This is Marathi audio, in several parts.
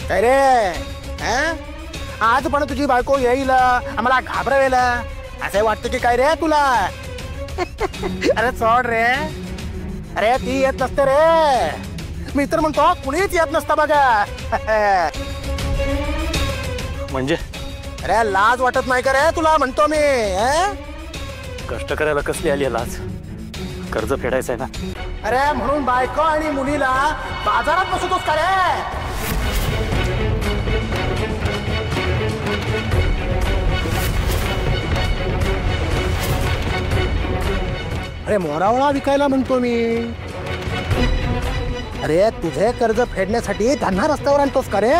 काय रे आज पण तुझी बायको येईल आम्हाला घाबरवेल असं वाटतं की काय रे तुला? अरे सोड रे, अरे ती येत नसते रे, मी तर म्हणतो कुणीच येत नसतं बघा. म्हणजे अरे लाज वाटत नाही का रे तुला म्हणतो मी? कष्ट करायला कसली आली लाज? कर्ज फेडायचं आहे ना. अरे म्हणून बायको आणि मुलीला बाजारात बसवतोस का रे? अरे मोरावळा विकायला म्हणतो मी. अरे तुझे कर्ज फेडण्यासाठी त्यांना रस्त्यावर आणतोस का रे?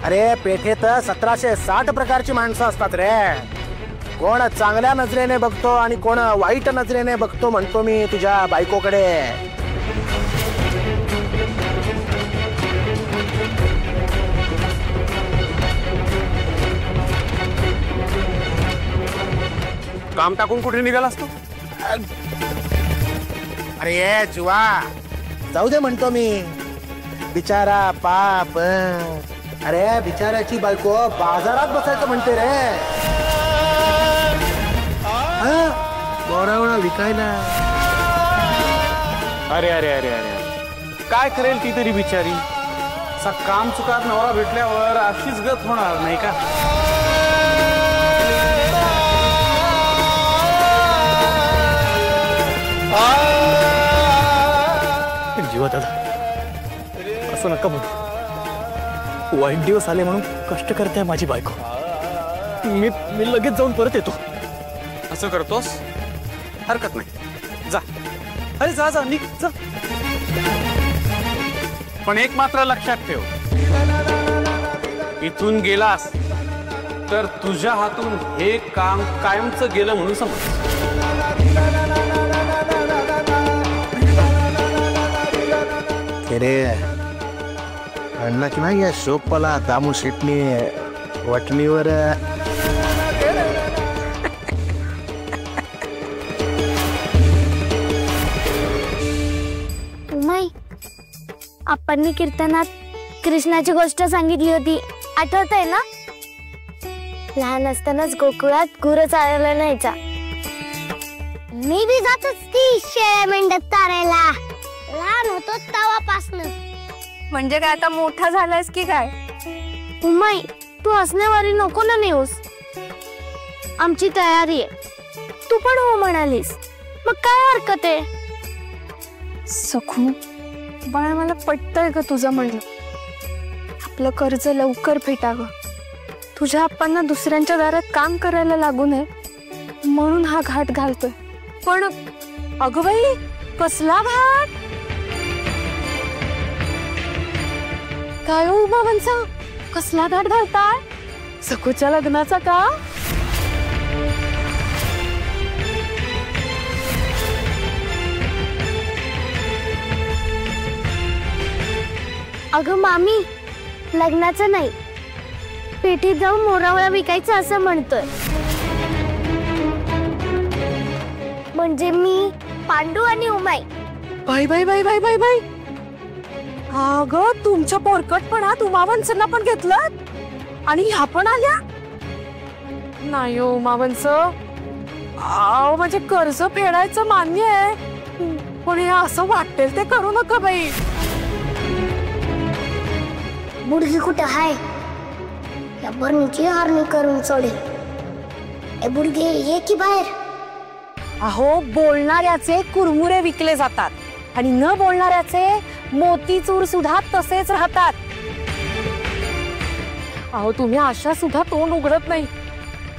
अरे पेठेत 1760 प्रकारची माणसं असतात रे. कोण चांगल्या नजरेने बघतो आणि कोण वाईट नजरेने बघतो म्हणतो मी तुझ्या बायकोकडे. काम टाकून कुठे निघालास तू? अरे ये जुवा जाऊ दे म्हणतो मी. बिचारा पाप. अरे बिचाऱ्याची बायको बाजारात बसायचं म्हणते रे. मोरावळा विकायला. अरे अरे अरे अरे काय करेल ती तरी बिचारी? काम चुकात नवरा भेटल्यावर अशीच गत होणार नाही का? जीवा दादा असं नका म्हणू. वाईट दिवस आले म्हणून कष्ट करते माझी बायको. मी लगेच जाऊन परत येतो. असं करतोस? हरकत नाही, जा. अरे जा जा निघ जा. पण एक मात्र लक्षात ठेव, इथून गेलास तर तुझ्या हातून हे काम कायमचं गेलं म्हणून समज. अरे अण्णा की नाही या शोपला दामू शेटणी वटणीवर उमाई, आपण कीर्तनात कृष्णाची गोष्ट सांगितली होती, आठवतंय ना? लहान असतानाच गोकुळात गुरं चारायला न्यायचा. मी बी जातच ती शेळ्या मेंढ्यात चारायला. लहान होतो तेव्हापासनं. म्हणजे काय आता मोठा झालायस की काय? उमाई, तू हसण्यावारी नको ना नेऊस. आमची तयारी आहे. तू पण हो म्हणालीस, मग काय हरकत आहे? सखू बाळा, मला पटतंय का तुझं म्हणणं? आपलं कर्ज लवकर फेटावं, तुझ्या आप्पांना दुसऱ्यांच्या दारात काम करायला लागू नये म्हणून हा घाट घालतोय. पण अगं बाई, कसला घाट? काय हो उमावंचा, कसला घाट घालताय? सखूच्या लग्नाचा का? अगं मामी, लग्नाचं नाही, पेठीत जाऊन मोरावळा विकायचं असं म्हणतोय. म्हणजे मी, पांडू आणि उमाई. बाई बाई बाई बाई बाई बाई, अगं तुमच्या पोरकटपणात उमावंचांना पण घेतलं आणि ह्या पण आल्या? नाही हो उमावंच, म्हणजे कर्ज फेडायचं मान्य आहे, पण हे असं वाटेल ते करू नका बाई. बुडगी कुठं हाय? या बरणीची हारणी करून सोडेल. ए बुडगे, ये की बाहेर. अहो, बोलणाऱ्याचे कुरमुरे विकले जातात आणि न बोलणाऱ्याचे मोतीचूर सुद्धा तसेच राहतात. अहो, तुम्ही अशा सुद्धा तोंड उघडत नाही.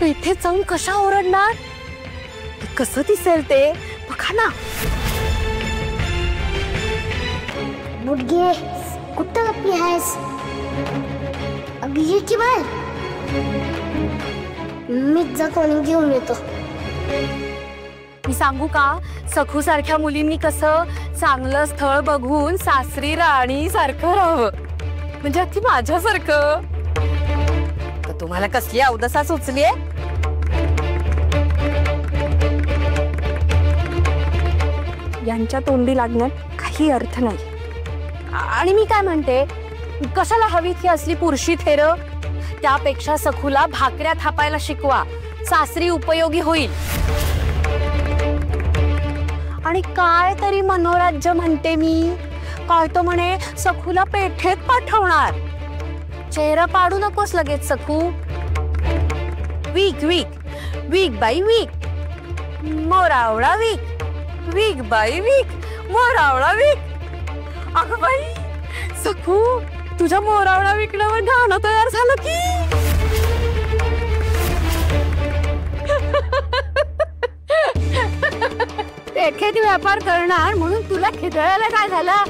पेठेत जाऊन कशा ओरडणार? कसं दिसेल ते बघा ना. बुडगे, कुठं लपली आहेस? अगं ये की बाहेर. मीच जातो आणि घेऊन येतो. मी सांगू का, सखू सारख्या मुलींनी कसं चांगलं स्थळ बघून सासरी राणी सारखं राहावं, म्हणजे अगदी माझ्यासारखं. तर तुम्हाला कसली अवदसा सुचलीये? यांच्या तोंडी लागण्यात काही अर्थ नाही. आणि मी काय म्हणते, कशाला हवीत ही असली पुरुषी थेर? त्यापेक्षा सखूला भाकऱ्या थापायला शिकवा, सासरी उपयोगी होईल. आणि काय तरी मनोराज्य म्हणते मी. काय तो म्हणे सखूला पेठेत पाठवणार. चेहरा पाडू नकोस लगेच सखू. वीक वीक वीक बाई वीक, मोरावळा वीक, वीक बाई वीक, मोरावळा वीक. अगं बाई सखू, तुझ्या मोरावळा विकण्यावर गाणं तयार झालं की. पेठेत व्यापार करणार म्हणून तुला खिदळायला काय झालं?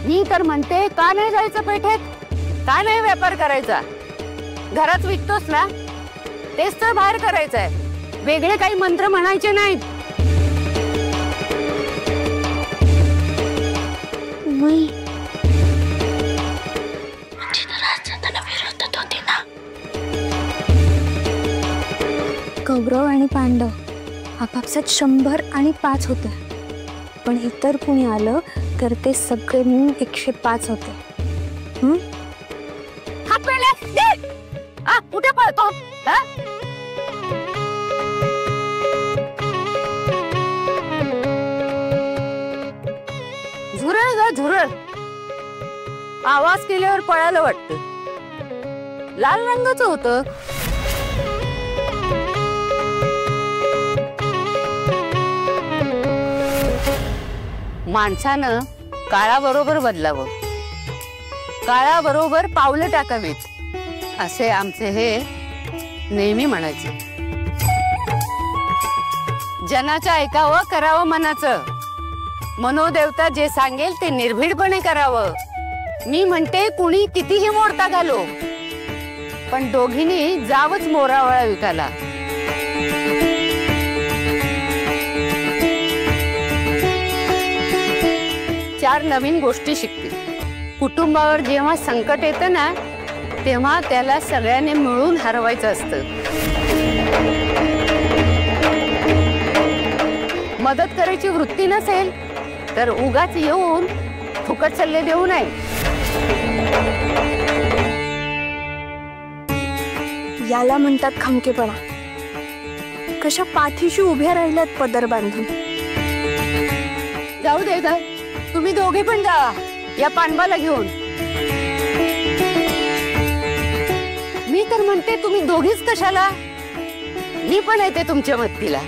मी तर म्हणते, का नाही जायचं पेठेत? का नाही व्यापार करायचा? घरात विकतोस ना, तेच तर बाहेर करायचंय. वेगळे काही मंत्र म्हणायचे नाहीत. कौरव आणि पांडव आपापसात 100 आणि 5 होते, पण इतर कुणी आलं तर ते सगळे मिळून 105 होते. कुठे पळतो? झुरळ ग झुरळ. आवाज केल्यावर पळायला वाटत. लाल रंगाचं होतं. माणसानं काळाबरोबर बदलावं, काळाबरोबर पावलं टाकावीत, असे आमचे हे नेहमी म्हणायचे. जनाचं ऐकावं, करावं मनाचं. मनोदेवता जे सांगेल ते निर्भीडपणे करावं. मी म्हणते, कुणी कितीही मोडता घालो, पण दोघींनी जावंच मोरावळा विकायला. चार नवीन गोष्टी शिकतील. कुटुंबावर जेव्हा संकट येतं ना, तेव्हा त्याला सगळ्यांनी मिळून हरवायचं असतं. मदत करायची वृत्ती नसेल तर उगाच येऊन फुकट सल्ले देऊ नये. याला म्हणतात खमकेपणा. कशा पाठीशी उभ्या राहिल्यात पदर बांधून. जाऊ दे ग, तुम्ही दोघे पण जा या पांडवाला घेऊन. मी तर म्हणते, तुम्ही दोघीच कशाला? मी पण येते तुमच्या मदतीला.